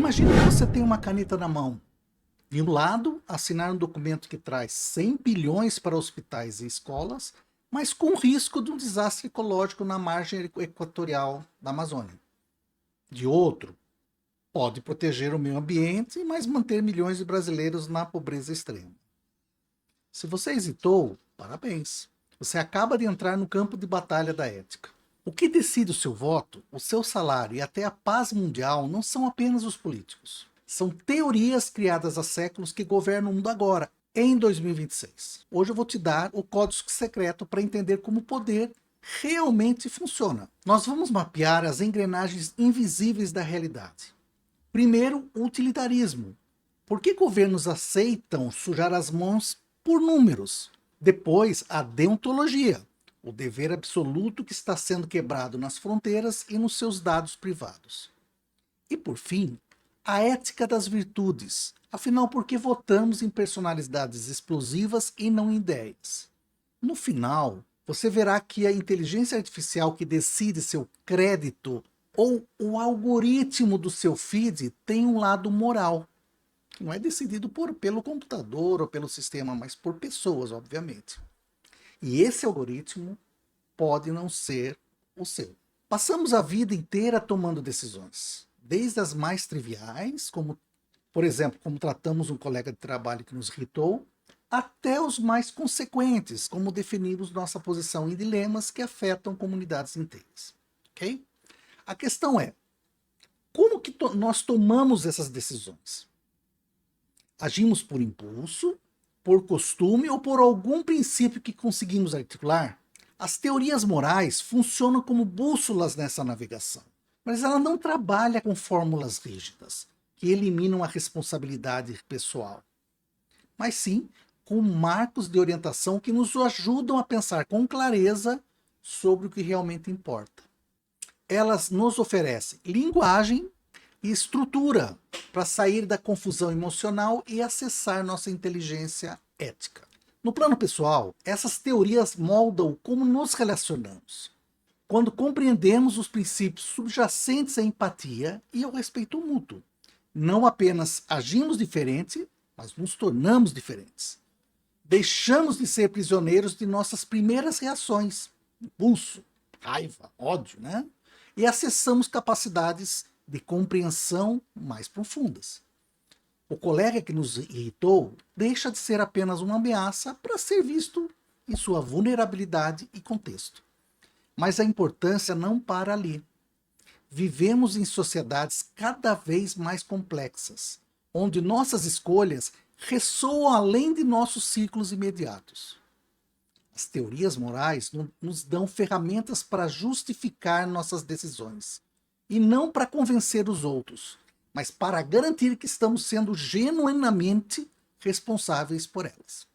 Imagine que você tem uma caneta na mão. De um lado, assinar um documento que traz 100 bilhões para hospitais e escolas, mas com risco de um desastre ecológico na margem equatorial da Amazônia. De outro, pode proteger o meio ambiente, mas manter milhões de brasileiros na pobreza extrema. Se você hesitou, parabéns. Você acaba de entrar no campo de batalha da ética. O que decide o seu voto, o seu salário e até a paz mundial não são apenas os políticos. São teorias criadas há séculos que governam o mundo agora, em 2026. Hoje eu vou te dar o código secreto para entender como o poder realmente funciona. Nós vamos mapear as engrenagens invisíveis da realidade. Primeiro, o utilitarismo. Por que governos aceitam sujar as mãos por números? Depois, a deontologia, o dever absoluto que está sendo quebrado nas fronteiras e nos seus dados privados. E por fim, a ética das virtudes. Afinal, por que votamos em personalidades explosivas e não em ideias? No final, você verá que a inteligência artificial que decide seu crédito ou o algoritmo do seu feed tem um lado moral, que não é decidido pelo computador ou pelo sistema, mas por pessoas, obviamente. E esse algoritmo pode não ser o seu. Passamos a vida inteira tomando decisões, desde as mais triviais, como, por exemplo, como tratamos um colega de trabalho que nos irritou, até os mais consequentes, como definimos nossa posição em dilemas que afetam comunidades inteiras. Ok? A questão é, como que nós tomamos essas decisões? Agimos por impulso, por costume ou por algum princípio que conseguimos articular? As teorias morais funcionam como bússolas nessa navegação, mas ela não trabalha com fórmulas rígidas, que eliminam a responsabilidade pessoal, mas sim com marcos de orientação que nos ajudam a pensar com clareza sobre o que realmente importa. Elas nos oferecem linguagem e estrutura para sair da confusão emocional e acessar nossa inteligência ética. No plano pessoal, essas teorias moldam como nos relacionamos. Quando compreendemos os princípios subjacentes à empatia e ao respeito mútuo, não apenas agimos diferente, mas nos tornamos diferentes. Deixamos de ser prisioneiros de nossas primeiras reações, impulso, raiva, ódio, né? E acessamos capacidades de compreensão mais profundas. O colega que nos irritou deixa de ser apenas uma ameaça para ser visto em sua vulnerabilidade e contexto. Mas a importância não para ali. Vivemos em sociedades cada vez mais complexas, onde nossas escolhas ressoam além de nossos ciclos imediatos. As teorias morais nos dão ferramentas para justificar nossas decisões, e não para convencer os outros, mas para garantir que estamos sendo genuinamente responsáveis por elas.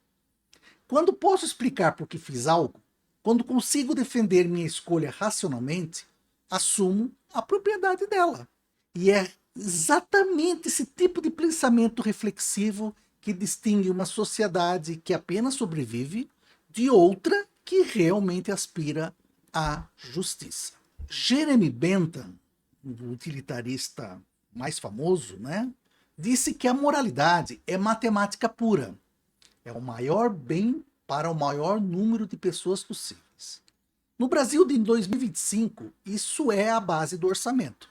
Quando posso explicar por que fiz algo, quando consigo defender minha escolha racionalmente, assumo a propriedade dela. E é exatamente esse tipo de pensamento reflexivo que distingue uma sociedade que apenas sobrevive de outra que realmente aspira à justiça. Jeremy Bentham, o utilitarista mais famoso, né, disse que a moralidade é matemática pura. É o maior bem para o maior número de pessoas possíveis. No Brasil de 2025, isso é a base do orçamento.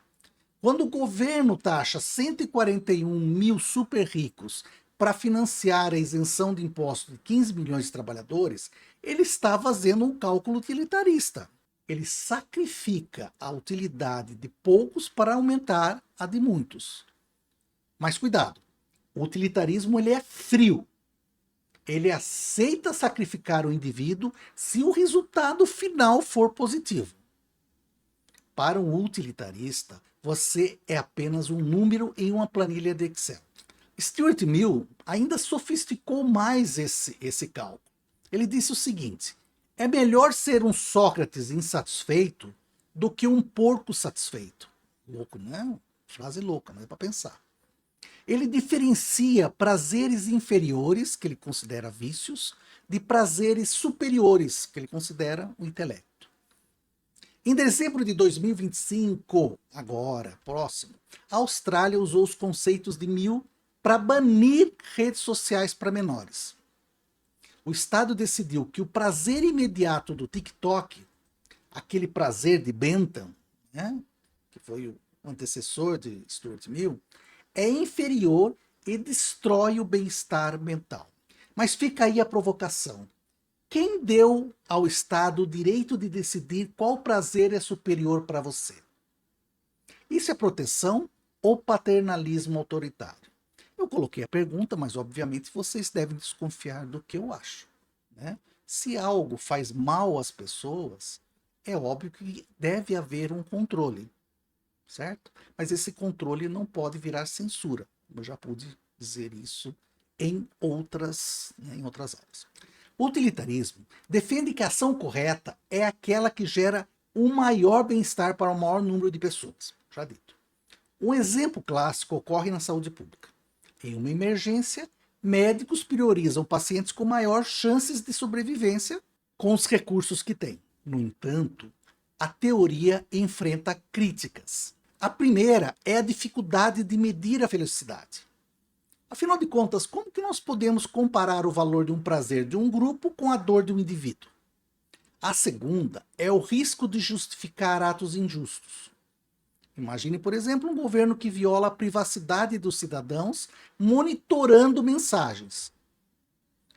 Quando o governo taxa 141 mil super ricos para financiar a isenção de impostos de 15 milhões de trabalhadores, ele está fazendo um cálculo utilitarista. Ele sacrifica a utilidade de poucos para aumentar a de muitos. Mas cuidado, o utilitarismo ele é frio. Ele aceita sacrificar o indivíduo se o resultado final for positivo. Para um utilitarista, você é apenas um número em uma planilha de Excel. Stuart Mill ainda sofisticou mais esse cálculo. Ele disse o seguinte: é melhor ser um Sócrates insatisfeito do que um porco satisfeito. Louco, né? Frase louca, não é para pensar. Ele diferencia prazeres inferiores, que ele considera vícios, de prazeres superiores, que ele considera o intelecto. Em dezembro de 2025, agora, próximo, a Austrália usou os conceitos de Mill para banir redes sociais para menores. O Estado decidiu que o prazer imediato do TikTok, aquele prazer de Bentham, né, que foi o antecessor de Stuart Mill, é inferior e destrói o bem-estar mental. Mas fica aí a provocação. Quem deu ao Estado o direito de decidir qual prazer é superior para você? Isso é proteção ou paternalismo autoritário? Eu coloquei a pergunta, mas obviamente vocês devem desconfiar do que eu acho, né? Se algo faz mal às pessoas, é óbvio que deve haver um controle, certo? Mas esse controle não pode virar censura. Eu já pude dizer isso em outras aulas. O utilitarismo defende que a ação correta é aquela que gera o maior bem-estar para o maior número de pessoas. Já dito. Um exemplo clássico ocorre na saúde pública. Em uma emergência, médicos priorizam pacientes com maior chances de sobrevivência com os recursos que têm. No entanto, a teoria enfrenta críticas. A primeira é a dificuldade de medir a felicidade. Afinal de contas, como que nós podemos comparar o valor de um prazer de um grupo com a dor de um indivíduo? A segunda é o risco de justificar atos injustos. Imagine, por exemplo, um governo que viola a privacidade dos cidadãos monitorando mensagens.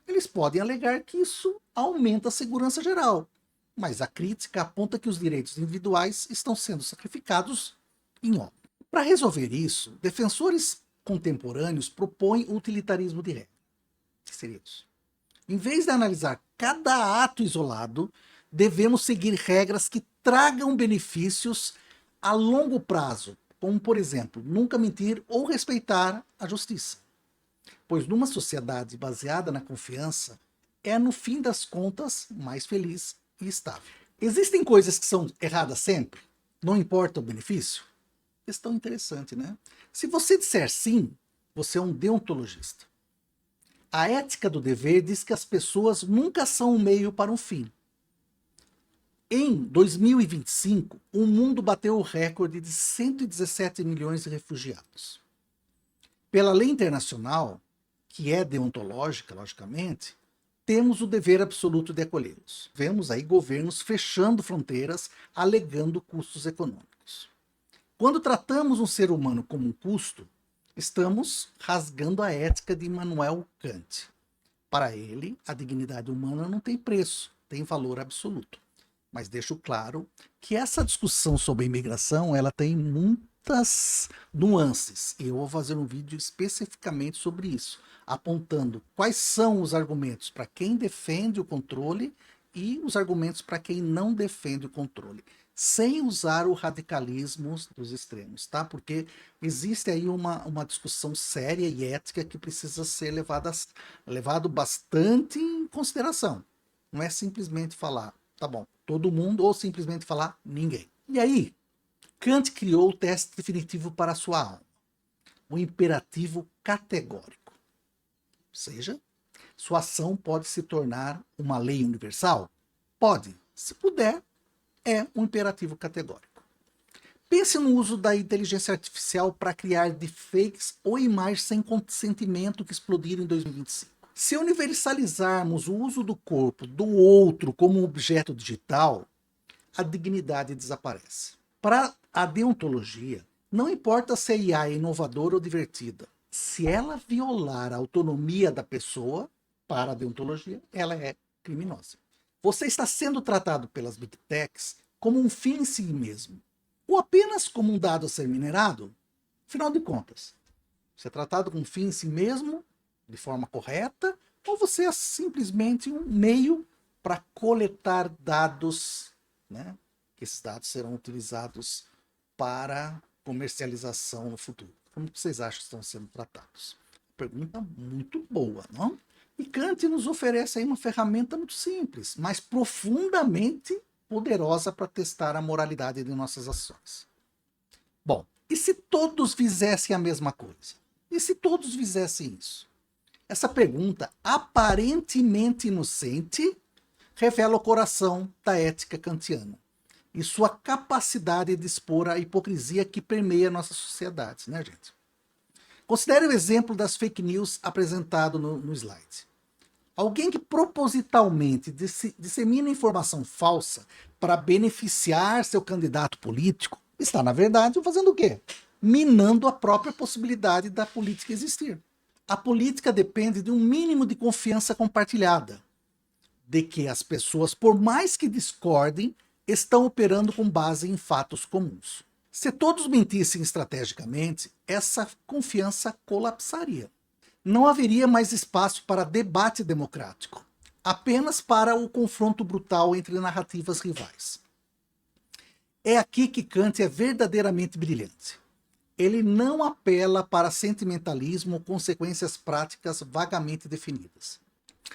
Eles podem alegar que isso aumenta a segurança geral, mas a crítica aponta que os direitos individuais estão sendo sacrificados em obra. Para resolver isso, defensores contemporâneos propõem o utilitarismo de regra. O que seria isso? Em vez de analisar cada ato isolado, devemos seguir regras que tragam benefícios a longo prazo, como, por exemplo, nunca mentir ou respeitar a justiça. Pois numa sociedade baseada na confiança, é, no fim das contas, mais feliz e estável. Existem coisas que são erradas sempre? Não importa o benefício? Questão interessante, né? Se você disser sim, você é um deontologista. A ética do dever diz que as pessoas nunca são um meio para um fim. Em 2025, o mundo bateu o recorde de 117 milhões de refugiados. Pela lei internacional, que é deontológica, logicamente, temos o dever absoluto de acolhê-los. Vemos aí governos fechando fronteiras, alegando custos econômicos. Quando tratamos um ser humano como um custo, estamos rasgando a ética de Immanuel Kant. Para ele, a dignidade humana não tem preço, tem valor absoluto. Mas deixo claro que essa discussão sobre a imigração, ela tem muitas nuances. E eu vou fazer um vídeo especificamente sobre isso, apontando quais são os argumentos para quem defende o controle e os argumentos para quem não defende o controle, sem usar o radicalismo dos extremos, tá? Porque existe aí uma discussão séria e ética que precisa ser levado bastante em consideração. Não é simplesmente falar, tá bom, todo mundo, ou simplesmente falar ninguém. E aí, Kant criou o teste definitivo para a sua alma, o imperativo categórico. Ou seja, sua ação pode se tornar uma lei universal? Pode, se puder, é um imperativo categórico. Pense no uso da inteligência artificial para criar deepfakes ou imagens sem consentimento que explodiram em 2025. Se universalizarmos o uso do corpo do outro como um objeto digital, a dignidade desaparece. Para a deontologia, não importa se a IA é inovadora ou divertida, se ela violar a autonomia da pessoa, para a deontologia, ela é criminosa. Você está sendo tratado pelas Big Techs como um fim em si mesmo, ou apenas como um dado a ser minerado? Afinal de contas, você é tratado como um fim em si mesmo, de forma correta, ou você é simplesmente um meio para coletar dados, né? Que esses dados serão utilizados para comercialização no futuro. Como vocês acham que estão sendo tratados? Pergunta muito boa, não? E Kant nos oferece aí uma ferramenta muito simples, mas profundamente poderosa para testar a moralidade de nossas ações. Bom, e se todos fizessem a mesma coisa? E se todos fizessem isso? Essa pergunta, aparentemente inocente, revela o coração da ética kantiana. e sua capacidade de expor a hipocrisia que permeia nossas sociedades, né, gente? Considere o exemplo das fake news apresentado no slide. Alguém que propositalmente dissemina informação falsa para beneficiar seu candidato político está, na verdade, fazendo o quê? Minando a própria possibilidade da política existir. A política depende de um mínimo de confiança compartilhada, de que as pessoas, por mais que discordem, estão operando com base em fatos comuns. Se todos mentissem estrategicamente, essa confiança colapsaria. Não haveria mais espaço para debate democrático, apenas para o confronto brutal entre narrativas rivais. É aqui que Kant é verdadeiramente brilhante. Ele não apela para sentimentalismo ou consequências práticas vagamente definidas.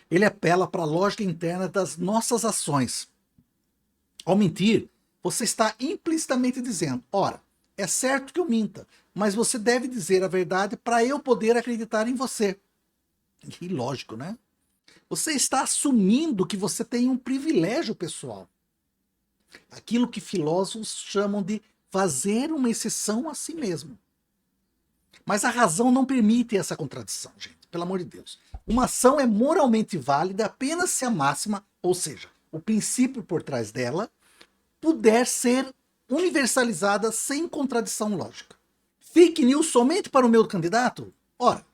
Ele apela para a lógica interna das nossas ações. Ao mentir, você está implicitamente dizendo, ora, é certo que eu minta, mas você deve dizer a verdade para eu poder acreditar em você. Ilógico, né? Você está assumindo que você tem um privilégio pessoal. Aquilo que filósofos chamam de fazer uma exceção a si mesmo. Mas a razão não permite essa contradição, gente. Pelo amor de Deus. Uma ação é moralmente válida apenas se a máxima, ou seja, o princípio por trás dela, puder ser universalizada sem contradição lógica. Fake news somente para o meu candidato? Ora,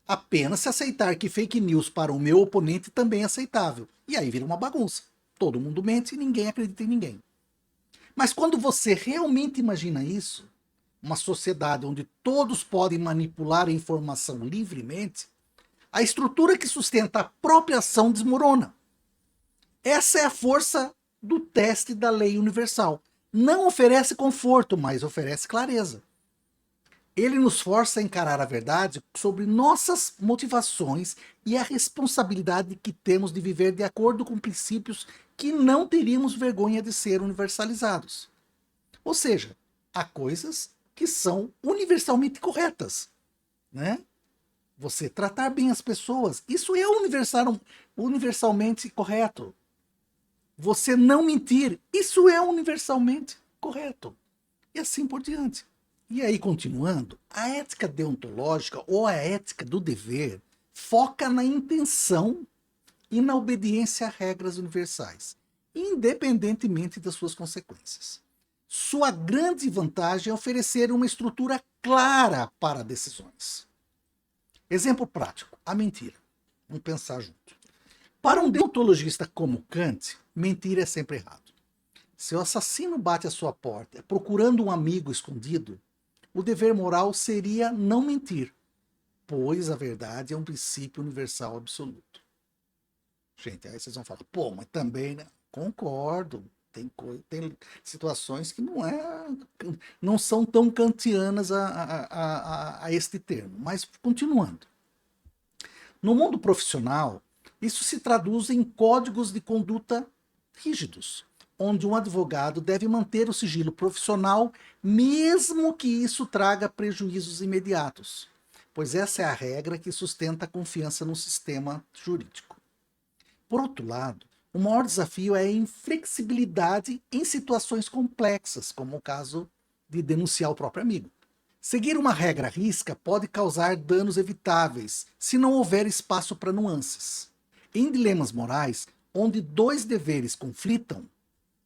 apenas se aceitar que fake news para o meu oponente também é aceitável. E aí vira uma bagunça. Todo mundo mente e ninguém acredita em ninguém. Mas quando você realmente imagina isso, uma sociedade onde todos podem manipular a informação livremente, a estrutura que sustenta a própria ação desmorona. Essa é a força do teste da lei universal. Não oferece conforto, mas oferece clareza. Ele nos força a encarar a verdade sobre nossas motivações e a responsabilidade que temos de viver de acordo com princípios que não teríamos vergonha de ser universalizados. Ou seja, há coisas que são universalmente corretas, né? Você tratar bem as pessoas, isso é universalmente correto. Você não mentir, isso é universalmente correto. E assim por diante. E aí, continuando, a ética deontológica ou a ética do dever foca na intenção e na obediência a regras universais, independentemente das suas consequências. Sua grande vantagem é oferecer uma estrutura clara para decisões. Exemplo prático, a mentira. Vamos pensar junto. Para um deontologista como Kant, mentir é sempre errado. Se o assassino bate à sua porta procurando um amigo escondido, o dever moral seria não mentir, pois a verdade é um princípio universal absoluto. Gente, aí vocês vão falar, pô, mas também, né? Concordo, tem situações que não são tão kantianas a este termo. Mas, continuando. No mundo profissional, isso se traduz em códigos de conduta rígidos, onde um advogado deve manter o sigilo profissional, mesmo que isso traga prejuízos imediatos, pois essa é a regra que sustenta a confiança no sistema jurídico. Por outro lado, o maior desafio é a inflexibilidade em situações complexas, como o caso de denunciar o próprio amigo. Seguir uma regra à risca pode causar danos evitáveis, se não houver espaço para nuances. Em dilemas morais, onde dois deveres conflitam,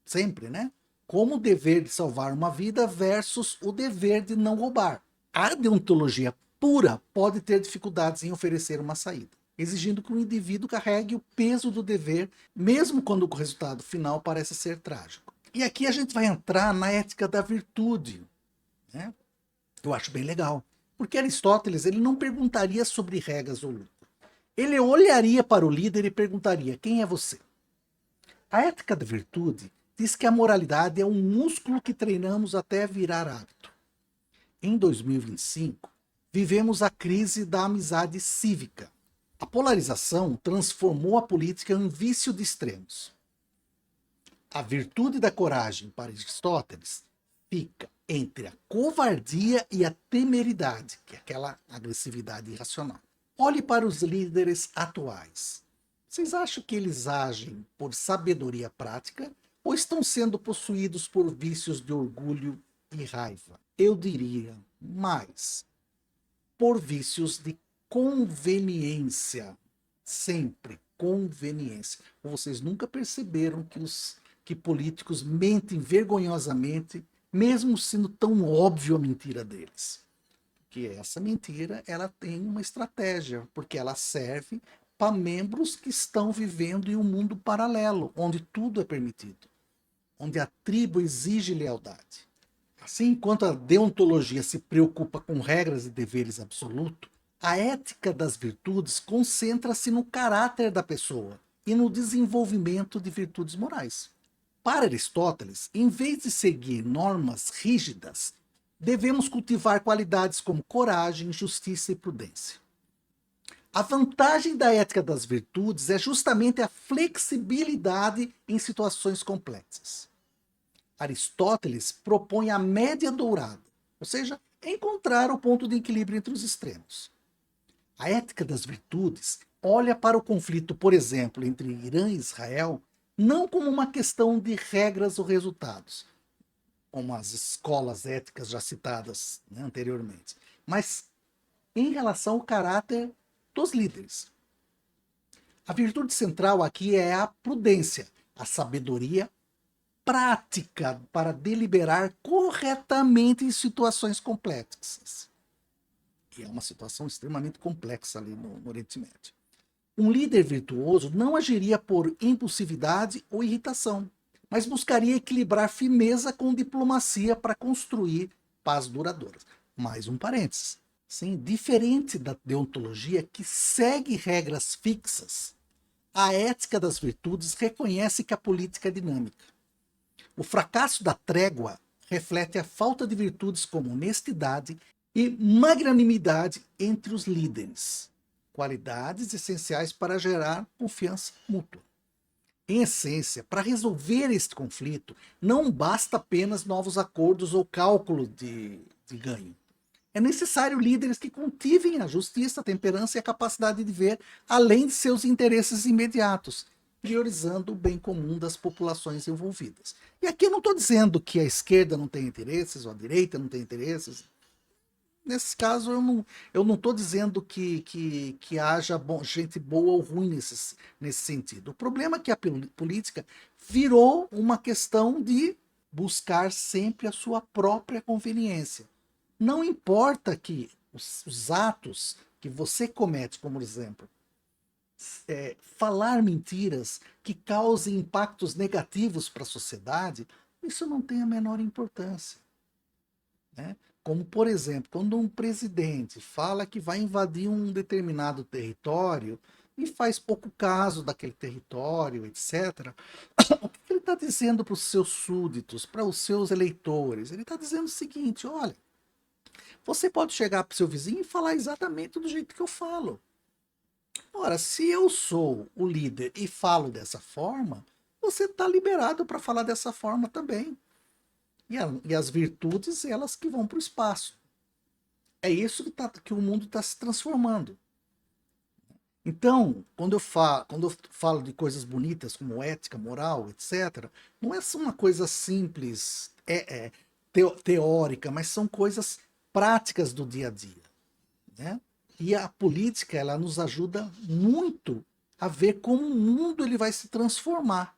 sempre, né? Como o dever de salvar uma vida versus o dever de não roubar. A deontologia pura pode ter dificuldades em oferecer uma saída, exigindo que o indivíduo carregue o peso do dever, mesmo quando o resultado final parece ser trágico. E aqui a gente vai entrar na ética da virtude, né? Eu acho bem legal, porque Aristóteles ele não perguntaria sobre regras ou luta. Ele olharia para o líder e perguntaria: quem é você? A ética da virtude diz que a moralidade é um músculo que treinamos até virar hábito. Em 2025, vivemos a crise da amizade cívica. A polarização transformou a política em um vício de extremos. A virtude da coragem, para Aristóteles, fica entre a covardia e a temeridade, que é aquela agressividade irracional. Olhe para os líderes atuais. Vocês acham que eles agem por sabedoria prática ou estão sendo possuídos por vícios de orgulho e raiva? Eu diria mais por vícios de conveniência. Sempre conveniência. Vocês nunca perceberam que políticos mentem vergonhosamente, mesmo sendo tão óbvio a mentira deles? Que essa mentira, ela tem uma estratégia, porque ela serve para membros que estão vivendo em um mundo paralelo, onde tudo é permitido, onde a tribo exige lealdade. Assim, enquanto a deontologia se preocupa com regras e deveres absolutos, a ética das virtudes concentra-se no caráter da pessoa e no desenvolvimento de virtudes morais. Para Aristóteles, em vez de seguir normas rígidas, devemos cultivar qualidades como coragem, justiça e prudência. A vantagem da ética das virtudes é justamente a flexibilidade em situações complexas. Aristóteles propõe a média dourada, ou seja, encontrar o ponto de equilíbrio entre os extremos. A ética das virtudes olha para o conflito, por exemplo, entre Irã e Israel, não como uma questão de regras ou resultados, como as escolas éticas já citadas, né, anteriormente, mas em relação ao caráter dos líderes. A virtude central aqui é a prudência, a sabedoria prática para deliberar corretamente em situações complexas. E é uma situação extremamente complexa ali no Oriente Médio. Um líder virtuoso não agiria por impulsividade ou irritação, mas buscaria equilibrar firmeza com diplomacia para construir paz duradoura. Mais um parênteses. Sim, diferente da deontologia que segue regras fixas, a ética das virtudes reconhece que a política é dinâmica. O fracasso da trégua reflete a falta de virtudes como honestidade e magnanimidade entre os líderes, qualidades essenciais para gerar confiança mútua. Em essência, para resolver este conflito, não basta apenas novos acordos ou cálculo de ganho. É necessário líderes que cultivem a justiça, a temperança e a capacidade de ver além de seus interesses imediatos, priorizando o bem comum das populações envolvidas. E aqui eu não estou dizendo que a esquerda não tem interesses, ou a direita não tem interesses. Nesse caso, eu não estou dizendo que haja gente boa ou ruim nesse sentido. O problema é que a política virou uma questão de buscar sempre a sua própria conveniência. Não importa que os atos que você comete, como por exemplo, falar mentiras que causem impactos negativos para a sociedade, isso não tem a menor importância. Né? Como, por exemplo, quando um presidente fala que vai invadir um determinado território e faz pouco caso daquele território, etc., o que ele está dizendo para os seus súditos, para os seus eleitores? Ele está dizendo o seguinte: olha, você pode chegar para o seu vizinho e falar exatamente do jeito que eu falo. Ora, se eu sou o líder e falo dessa forma, você está liberado para falar dessa forma também. E as virtudes, elas que vão para o espaço. É isso que o mundo está se transformando. Então, quando eu falo de coisas bonitas como ética, moral, etc., não é só uma coisa simples, teórica, mas são coisas práticas do dia a dia. Né? E a política, ela nos ajuda muito a ver como o mundo ele vai se transformar.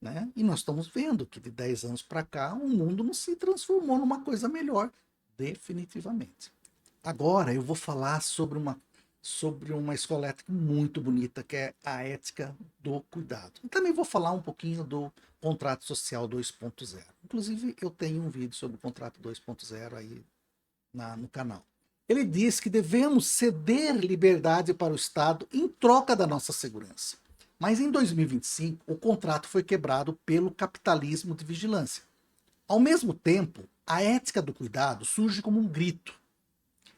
Né? E nós estamos vendo que de 10 anos para cá o mundo não se transformou numa coisa melhor, definitivamente. Agora eu vou falar sobre uma escola ética muito bonita, que é a ética do cuidado. E também vou falar um pouquinho do contrato social 2.0. Inclusive eu tenho um vídeo sobre o contrato 2.0 aí no canal. Ele diz que devemos ceder liberdade para o Estado em troca da nossa segurança. Mas em 2025, o contrato foi quebrado pelo capitalismo de vigilância. Ao mesmo tempo, a ética do cuidado surge como um grito.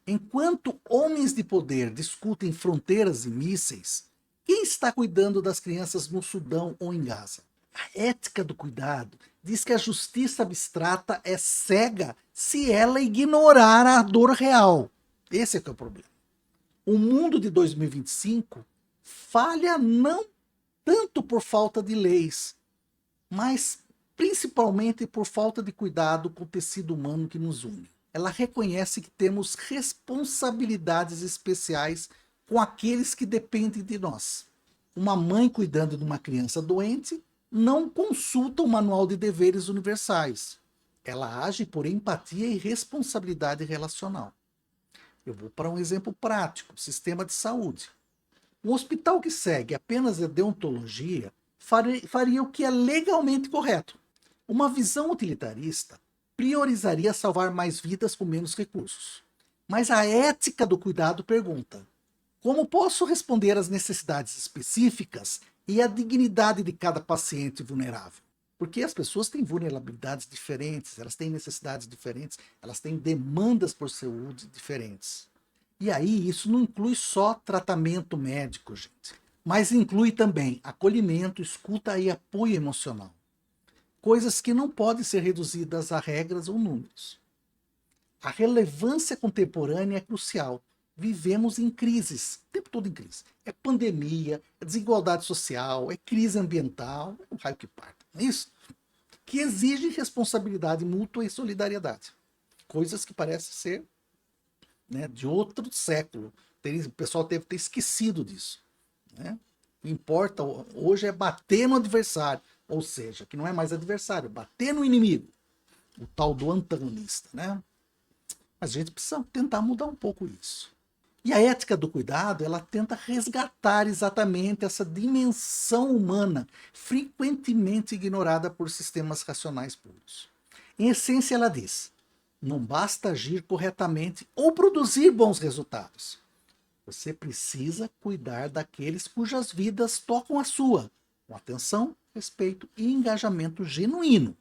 Enquanto homens de poder discutem fronteiras e mísseis, quem está cuidando das crianças no Sudão ou em Gaza? A ética do cuidado diz que a justiça abstrata é cega se ela ignorar a dor real. Esse é que é o problema. O mundo de 2025 falha não tanto por falta de leis, mas principalmente por falta de cuidado com o tecido humano que nos une. Ela reconhece que temos responsabilidades especiais com aqueles que dependem de nós. Uma mãe cuidando de uma criança doente não consulta o manual de deveres universais. Ela age por empatia e responsabilidade relacional. Eu vou para um exemplo prático: sistema de saúde. Um hospital que segue apenas a deontologia faria o que é legalmente correto. Uma visão utilitarista priorizaria salvar mais vidas com menos recursos. Mas a ética do cuidado pergunta: como posso responder às necessidades específicas e à dignidade de cada paciente vulnerável? Porque as pessoas têm vulnerabilidades diferentes, elas têm necessidades diferentes, elas têm demandas por saúde diferentes. E aí, isso não inclui só tratamento médico, gente, mas inclui também acolhimento, escuta e apoio emocional. Coisas que não podem ser reduzidas a regras ou números. A relevância contemporânea é crucial. Vivemos em crises, o tempo todo em crise. É pandemia, é desigualdade social, é crise ambiental, é um raio que parta, não é isso? Que exige responsabilidade mútua e solidariedade. Coisas que parecem ser, né, de outro século. O pessoal deve ter esquecido disso. Né? O que importa hoje é bater no adversário, ou seja, que não é mais adversário, bater no inimigo, o tal do antagonista. Né? Mas a gente precisa tentar mudar um pouco isso. E a ética do cuidado, ela tenta resgatar exatamente essa dimensão humana, frequentemente ignorada por sistemas racionais puros. Em essência, ela diz: não basta agir corretamente ou produzir bons resultados. Você precisa cuidar daqueles cujas vidas tocam a sua, com atenção, respeito e engajamento genuíno.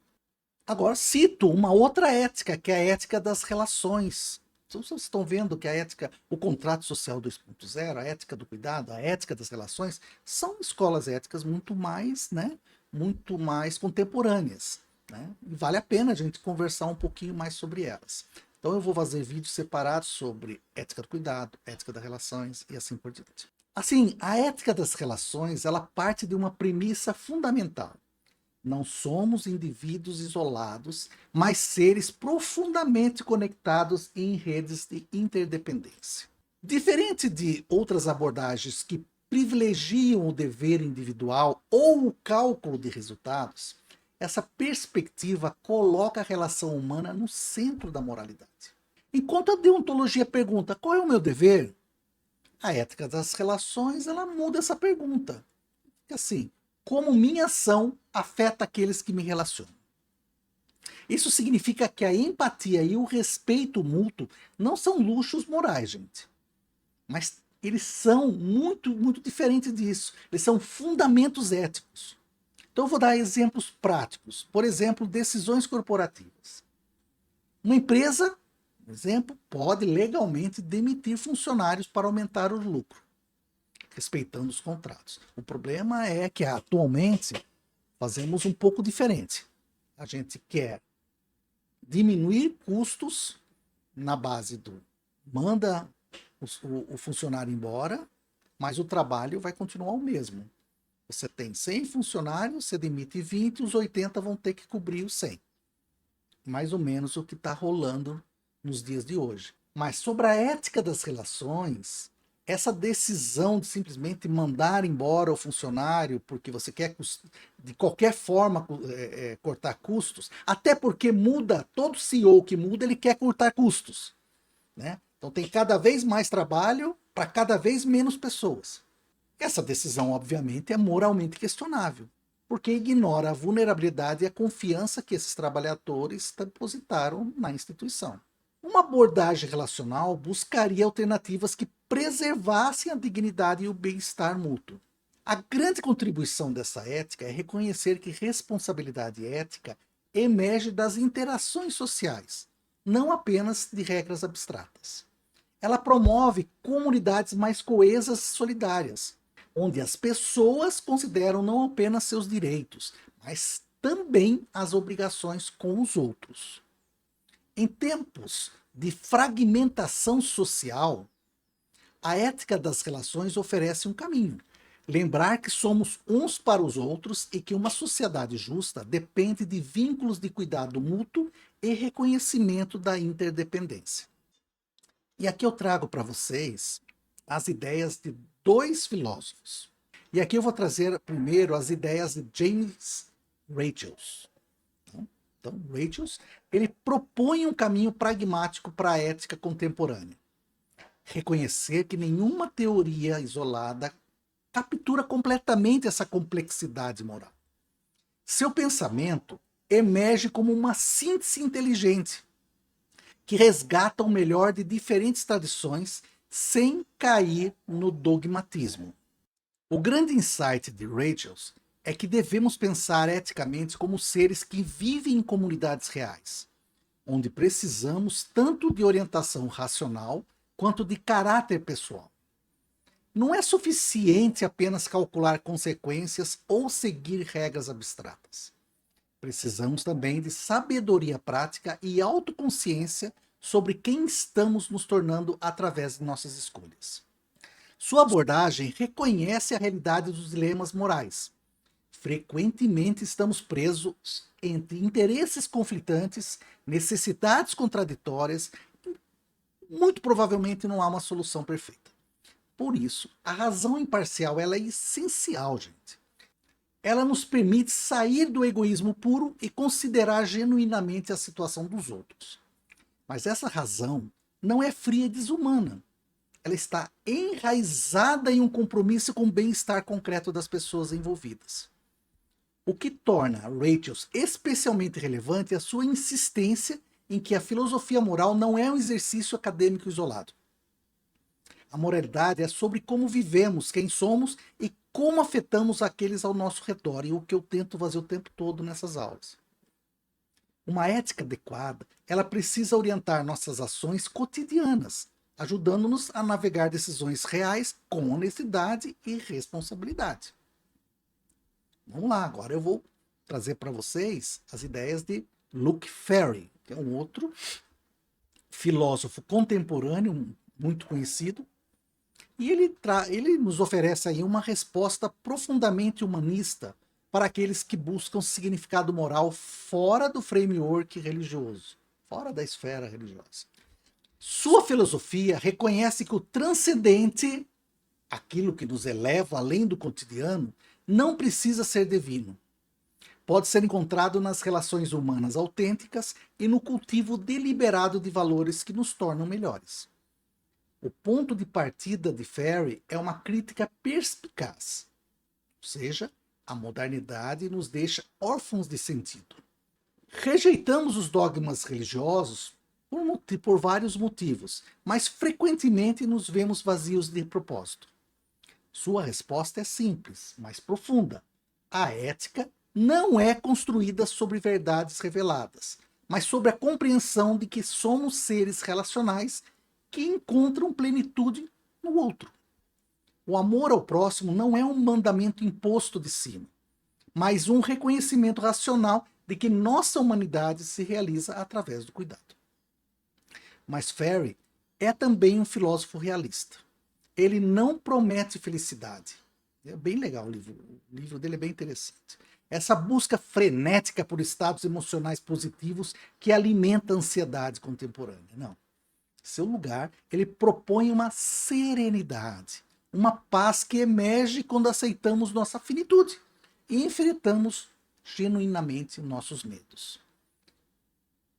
Agora, cito uma outra ética, que é a ética das relações. Vocês estão vendo que a ética, o contrato social 2.0, a ética do cuidado, a ética das relações, são escolas éticas muito mais contemporâneas. Né? E vale a pena a gente conversar um pouquinho mais sobre elas. Então eu vou fazer vídeos separados sobre ética do cuidado, ética das relações e assim por diante. Assim, a ética das relações, ela parte de uma premissa fundamental. Não somos indivíduos isolados, mas seres profundamente conectados em redes de interdependência. Diferente de outras abordagens que privilegiam o dever individual ou o cálculo de resultados, essa perspectiva coloca a relação humana no centro da moralidade. Enquanto a deontologia pergunta qual é o meu dever, a ética das relações ela muda essa pergunta. Assim, como minha ação afeta aqueles que me relacionam. Isso significa que a empatia e o respeito mútuo não são luxos morais, gente. Mas eles são muito diferentes disso. Eles são fundamentos éticos. Então eu vou dar exemplos práticos. Por exemplo, decisões corporativas. Uma empresa, por exemplo, pode legalmente demitir funcionários para aumentar o lucro, respeitando os contratos. O problema é que atualmente fazemos um pouco diferente. A gente quer diminuir custos na base do manda o funcionário embora, mas o trabalho vai continuar o mesmo. Você tem 100 funcionários, você demite 20, os 80 vão ter que cobrir os 100. Mais ou menos o que está rolando nos dias de hoje. Mas sobre a ética das relações, essa decisão de simplesmente mandar embora o funcionário porque você quer de qualquer forma cortar custos, até porque muda, todo CEO que muda, ele quer cortar custos. Né? Então tem cada vez mais trabalho para cada vez menos pessoas. Essa decisão, obviamente, é moralmente questionável, porque ignora a vulnerabilidade e a confiança que esses trabalhadores depositaram na instituição. Uma abordagem relacional buscaria alternativas que preservassem a dignidade e o bem-estar mútuo. A grande contribuição dessa ética é reconhecer que responsabilidade ética emerge das interações sociais, não apenas de regras abstratas. Ela promove comunidades mais coesas e solidárias, onde as pessoas consideram não apenas seus direitos, mas também as obrigações com os outros. Em tempos de fragmentação social, a ética das relações oferece um caminho. Lembrar que somos uns para os outros e que uma sociedade justa depende de vínculos de cuidado mútuo e reconhecimento da interdependência. E aqui eu trago para vocês as ideias de dois filósofos. E aqui eu vou trazer primeiro as ideias de James Rachels. Então, Rachels, ele propõe um caminho pragmático para a ética contemporânea. Reconhecer que nenhuma teoria isolada captura completamente essa complexidade moral. Seu pensamento emerge como uma síntese inteligente, que resgata o melhor de diferentes tradições sem cair no dogmatismo. O grande insight de Rachels é que devemos pensar eticamente como seres que vivem em comunidades reais, onde precisamos tanto de orientação racional quanto de caráter pessoal. Não é suficiente apenas calcular consequências ou seguir regras abstratas. Precisamos também de sabedoria prática e autoconsciência sobre quem estamos nos tornando através de nossas escolhas. Sua abordagem reconhece a realidade dos dilemas morais. Frequentemente estamos presos entre interesses conflitantes, necessidades contraditórias, e muito provavelmente não há uma solução perfeita. Por isso, a razão imparcial ela é essencial, gente. Ela nos permite sair do egoísmo puro e considerar genuinamente a situação dos outros. Mas essa razão não é fria e desumana. Ela está enraizada em um compromisso com o bem-estar concreto das pessoas envolvidas. O que torna Rachels especialmente relevante é a sua insistência em que a filosofia moral não é um exercício acadêmico isolado. A moralidade é sobre como vivemos, quem somos e como afetamos aqueles ao nosso redor, e o que eu tento fazer o tempo todo nessas aulas. Uma ética adequada, ela precisa orientar nossas ações cotidianas, ajudando-nos a navegar decisões reais com honestidade e responsabilidade. Vamos lá, agora eu vou trazer para vocês as ideias de Luc Ferry, que é um outro filósofo contemporâneo muito conhecido. E ele nos oferece aí uma resposta profundamente humanista para aqueles que buscam significado moral fora do framework religioso, fora da esfera religiosa. Sua filosofia reconhece que o transcendente, aquilo que nos eleva além do cotidiano, não precisa ser divino. Pode ser encontrado nas relações humanas autênticas e no cultivo deliberado de valores que nos tornam melhores. O ponto de partida de Ferry é uma crítica perspicaz, ou seja, a modernidade nos deixa órfãos de sentido. Rejeitamos os dogmas religiosos por vários motivos, mas frequentemente nos vemos vazios de propósito. Sua resposta é simples, mas profunda. A ética não é construída sobre verdades reveladas, mas sobre a compreensão de que somos seres relacionais que encontram plenitude no outro. O amor ao próximo não é um mandamento imposto de cima, mas um reconhecimento racional de que nossa humanidade se realiza através do cuidado. Mas Ferry é também um filósofo realista. Ele não promete felicidade. É bem legal o livro dele é bem interessante. Essa busca frenética por estados emocionais positivos que alimenta a ansiedade contemporânea. Não. Seu lugar, ele propõe uma serenidade, uma paz que emerge quando aceitamos nossa finitude e enfrentamos genuinamente nossos medos.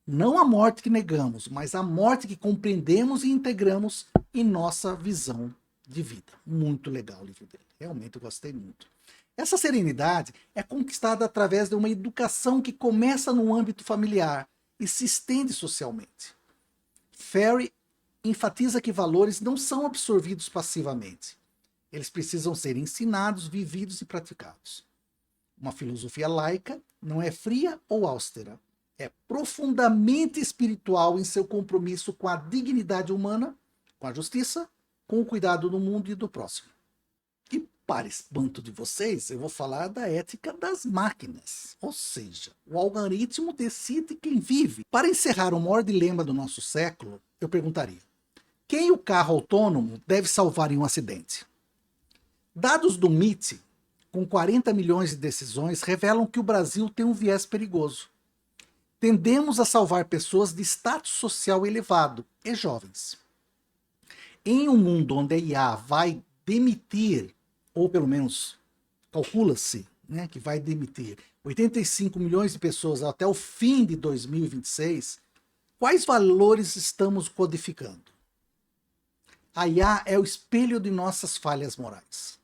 Não a morte que negamos, mas a morte que compreendemos e integramos em nossa visão de vida. Muito legal o livro dele, realmente eu gostei muito. Essa serenidade é conquistada através de uma educação que começa no âmbito familiar e se estende socialmente. Ferry enfatiza que valores não são absorvidos passivamente. Eles precisam ser ensinados, vividos e praticados. Uma filosofia laica não é fria ou austera. É profundamente espiritual em seu compromisso com a dignidade humana, com a justiça, com o cuidado do mundo e do próximo. E para espanto de vocês, eu vou falar da ética das máquinas. Ou seja, o algoritmo decide quem vive. Para encerrar o maior dilema do nosso século, eu perguntaria: quem o carro autônomo deve salvar em um acidente? Dados do MIT, com 40 milhões de decisões, revelam que o Brasil tem um viés perigoso. Tendemos a salvar pessoas de status social elevado e jovens. Em um mundo onde a IA vai demitir, ou pelo menos calcula-se, né, que vai demitir 85 milhões de pessoas até o fim de 2026, quais valores estamos codificando? A IA é o espelho de nossas falhas morais.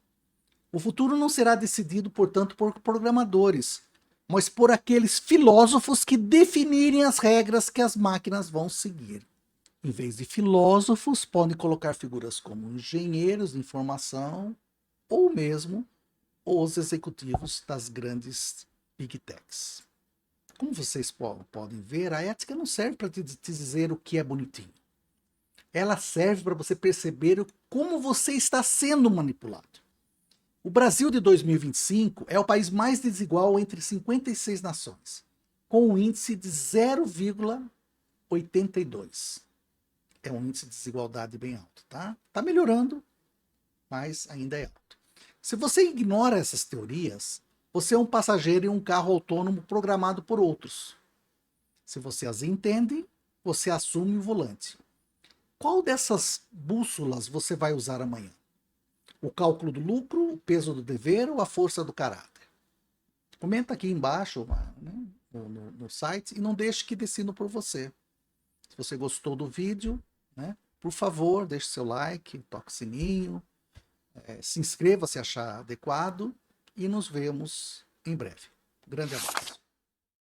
O futuro não será decidido, portanto, por programadores, mas por aqueles filósofos que definirem as regras que as máquinas vão seguir. Em vez de filósofos, podem colocar figuras como engenheiros de informação ou mesmo os executivos das grandes Big Techs. Como vocês podem ver, a ética não serve para te dizer o que é bonitinho. Ela serve para você perceber como você está sendo manipulado. O Brasil de 2025 é o país mais desigual entre 56 nações, com um índice de 0,82. É um índice de desigualdade bem alto, tá? Tá melhorando, mas ainda é alto. Se você ignora essas teorias, você é um passageiro em um carro autônomo programado por outros. Se você as entende, você assume o volante. Qual dessas bússolas você vai usar amanhã? O cálculo do lucro, o peso do dever ou a força do caráter? Comenta aqui embaixo, né, no site, e não deixe que decidam por você. Se você gostou do vídeo, né, por favor, deixe seu like, toque o sininho, se inscreva se achar adequado e nos vemos em breve. Grande abraço.